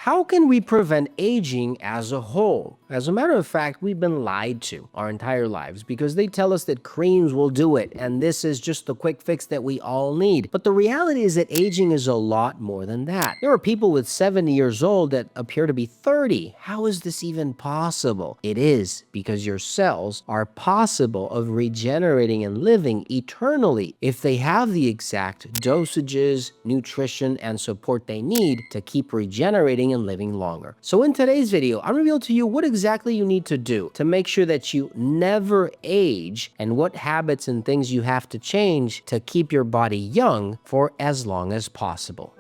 How can we prevent aging as a whole? As a matter of fact, we've been lied to our entire lives because they tell us that creams will do it and this is just the quick fix that we all need. But the reality is that aging is a lot more than that. There are people with 70 years old that appear to be 30. How is this even possible? It is because your cells are possible of regenerating and living eternally if they have the exact dosages, nutrition, and support they need to keep regenerating and living longer. So in today's video, I'll reveal to you what exactly you need to do to make sure that you never age and what habits and things you have to change to keep your body young for as long as possible.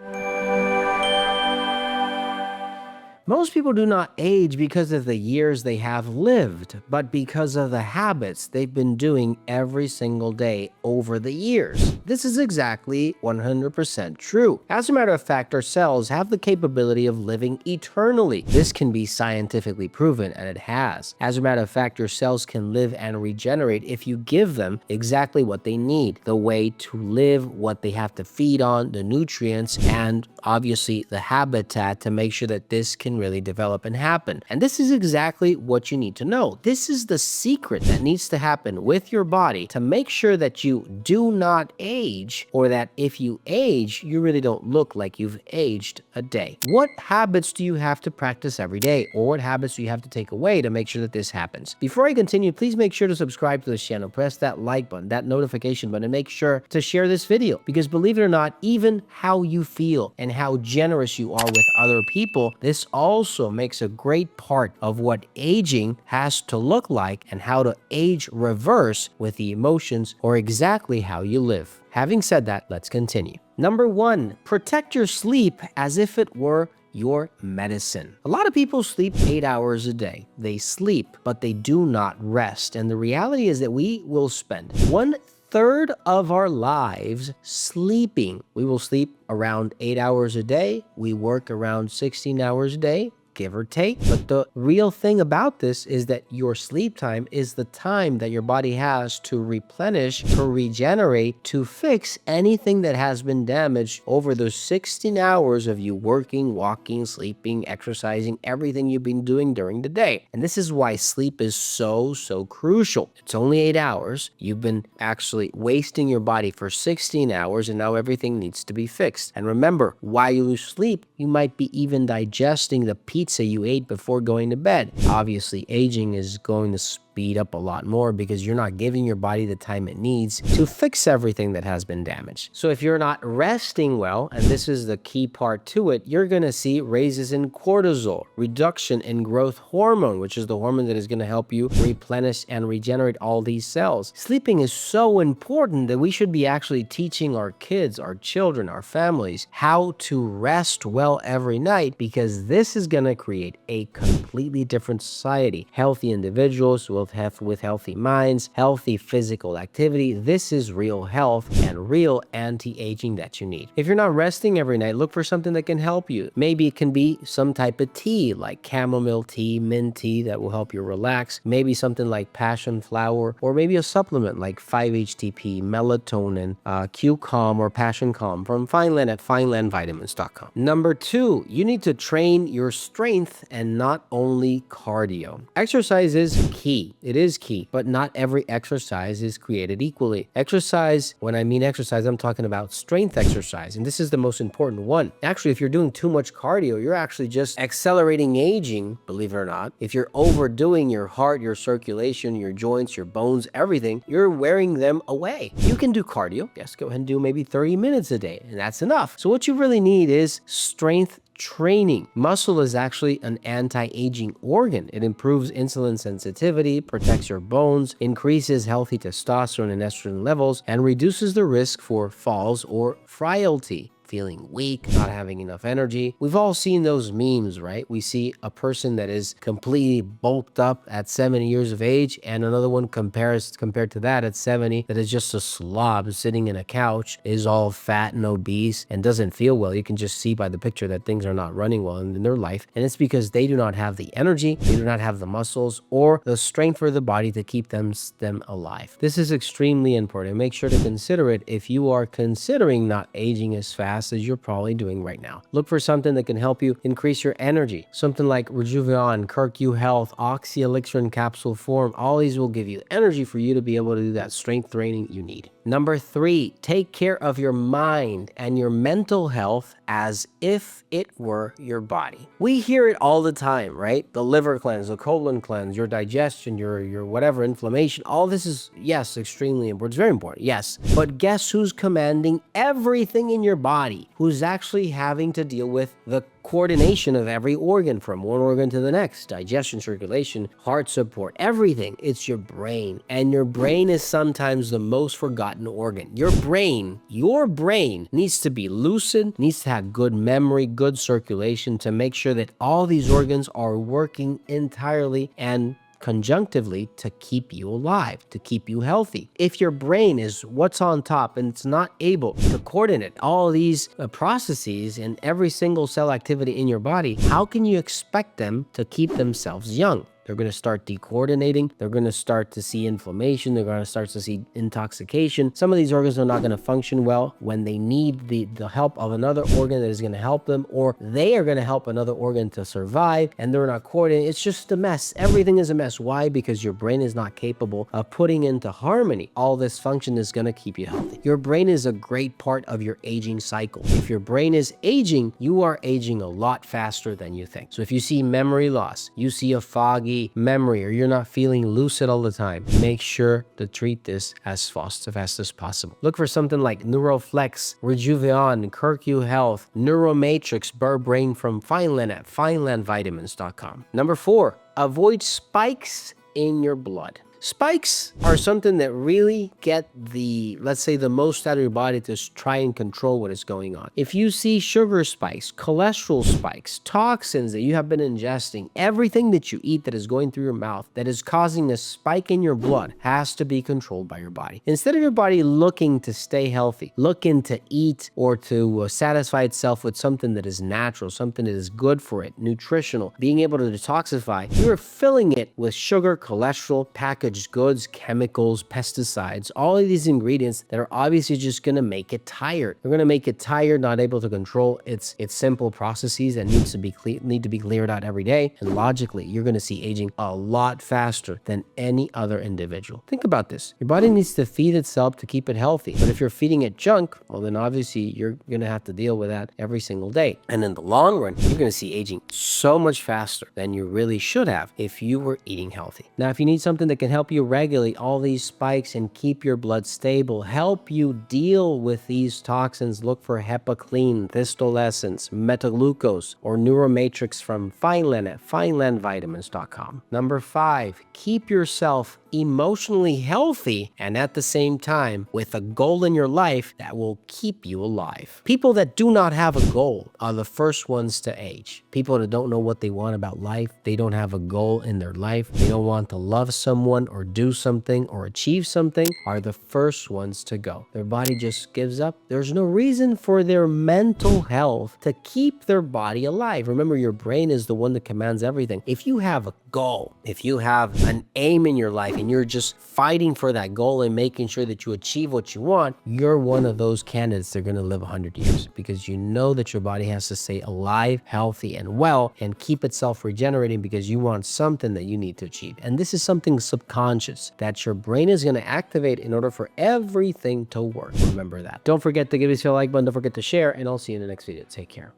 Most people do not age because of the years they have lived, but because of the habits they've been doing every single day over the years. This is exactly 100% true. As a matter of fact, our cells have the capability of living eternally. This can be scientifically proven, and it has. As a matter of fact, your cells can live and regenerate if you give them exactly what they need, the way to live, what they have to feed on, the nutrients, and obviously the habitat to make sure that this can really develop and happen. And this is exactly what you need to know. This is the secret that needs to happen with your body to make sure that you do not age, or that if you age, you really don't look like you've aged a day. What habits do you have to practice every day, or what habits do you have to take away to make sure that this happens? Before I continue, please make sure to subscribe to this channel, press that like button, that notification button, and make sure to share this video, because believe it or not, even how you feel and how generous you are with other people, this also makes a great part of what aging has to look like and how to age reverse with the emotions or exactly how you live. Having said that, let's continue. Number 1, protect your sleep as if it were your medicine. A lot of people sleep 8 hours a day. They sleep, but they do not rest. And the reality is that we will spend 1/3 of our lives sleeping. We will sleep around 8 hours a day. We work around 16 hours a day, give or take. But the real thing about this is that your sleep time is the time that your body has to replenish, to regenerate, to fix anything that has been damaged over those 16 hours of you working, walking, sleeping, exercising, everything you've been doing during the day. And this is why sleep is so crucial. It's only 8 hours. You've been actually wasting your body for 16 hours, and now everything needs to be fixed. And remember, while you sleep, you might be even digesting the pizza you ate before going to bed. Obviously, aging is going to speed up a lot more because you're not giving your body the time it needs to fix everything that has been damaged. So if you're not resting well, and this is the key part to it, you're going to see raises in cortisol, reduction in growth hormone, which is the hormone that is going to help you replenish and regenerate all these cells. Sleeping is so important that we should be actually teaching our kids, our children, our families how to rest well every night, because this is going to create a completely different society. Healthy individuals with healthy minds, healthy physical activity. This is real health and real anti-aging that you need. If you're not resting every night, look for something that can help you. Maybe it can be some type of tea like chamomile tea, mint tea that will help you relax. Maybe something like passion flower, or maybe a supplement like 5-HTP, melatonin, Q-Calm or Passion Calm from Fineland at finelandvitamins.com. Number 2, you need to train your strength and not only cardio. Exercise is key. It is key, but not every exercise is created equally. Exercise, when I mean exercise, I'm talking about strength exercise, and this is the most important one. Actually, if you're doing too much cardio, you're actually just accelerating aging, believe it or not. If you're overdoing your heart, your circulation, your joints, your bones, everything, you're wearing them away. You can do cardio. Yes, go ahead and do maybe 30 minutes a day, and that's enough. So what you really need is strength training. Muscle is actually an anti-aging organ. It improves insulin sensitivity, protects your bones, increases healthy testosterone and estrogen levels, and reduces the risk for falls or frailty. Feeling weak, not having enough energy. We've all seen those memes, right? We see a person that is completely bulked up at 70 years of age, and another one compared to that at 70 that is just a slob sitting in a couch, is all fat and obese and doesn't feel well. You can just see by the picture that things are not running well in their life, and it's because they do not have the energy, they do not have the muscles or the strength for the body to keep them alive. This is extremely important. Make sure to consider it if you are considering not aging as fast fast as you're probably doing right now. Look for something that can help you increase your energy. Something like Rejuvenation, CurQ Health, Oxy Elixir in capsule form. All these will give you energy for you to be able to do that strength training you need. Number 3, take care of your mind and your mental health as if it were your body. We hear it all the time, right? The liver cleanse, the colon cleanse, your digestion, your whatever inflammation, all this is, yes, extremely important. It's very important, yes. But guess who's commanding everything in your body? Who's actually having to deal with the coordination of every organ from one organ to the next, digestion, circulation, heart support, everything. It's your brain. And your brain is sometimes the most forgotten organ. Your brain needs to be lucid, needs to have good memory, good circulation to make sure that all these organs are working entirely and conjunctively to keep you alive, to keep you healthy. If your brain is what's on top and it's not able to coordinate all these processes and every single cell activity in your body, how can you expect them to keep themselves young? They're going to start decoordinating. They're going to start to see inflammation. They're going to start to see intoxication. Some of these organs are not going to function well when they need the help of another organ that is going to help them, or they are going to help another organ to survive and they're not coordinating. It's just a mess. Everything is a mess. Why? Because your brain is not capable of putting into harmony all this function is going to keep you healthy. Your brain is a great part of your aging cycle. If your brain is aging, you are aging a lot faster than you think. So if you see memory loss, you see a foggy memory, or you're not feeling lucid all the time, make sure to treat this as fast as possible. Look for something like Neuroflex, Rejuvenation, CurQ Health, Neuromatrix, Burr Brain from Fineland at finelandvitamins.com. Number 4, avoid spikes in your blood. Spikes are something that really get let's say the most out of your body to try and control what is going on. If you see sugar spikes, cholesterol spikes, toxins that you have been ingesting, everything that you eat that is going through your mouth that is causing a spike in your blood has to be controlled by your body. Instead of your body looking to stay healthy, looking to eat or to satisfy itself with something that is natural, something that is good for it, nutritional, being able to detoxify, you're filling it with sugar, cholesterol, packaged goods, chemicals, pesticides, all of these ingredients that are obviously just going to make it tired. They're going to make it tired, not able to control its simple processes that need to be cleared out every day. And logically, you're going to see aging a lot faster than any other individual. Think about this. Your body needs to feed itself to keep it healthy. But if you're feeding it junk, well, then obviously you're going to have to deal with that every single day. And in the long run, you're going to see aging so much faster than you really should have if you were eating healthy. Now, if you need something that can help you regulate all these spikes and keep your blood stable, help you deal with these toxins, look for HepaClean, Thistol Essence, Metaglucose, or Neuromatrix from Fineland at finelandvitamins.com. Number 5, keep yourself emotionally healthy and at the same time with a goal in your life that will keep you alive. People that do not have a goal are the first ones to age. People that don't know what they want about life, they don't have a goal in their life, they don't want to love someone or do something or achieve something, are the first ones to go. Their body just gives up. There's no reason for their mental health to keep their body alive. Remember, your brain is the one that commands everything. If you have a goal, if you have an aim in your life and you're just fighting for that goal and making sure that you achieve what you want, you're one of those candidates that are going to live 100 years because you know that your body has to stay alive, healthy, and well and keep itself regenerating because you want something that you need to achieve. And this is something subconscious that your brain is going to activate in order for everything to work. Remember that. Don't forget to give us a like button. Don't forget to share, and I'll see you in the next video. Take care.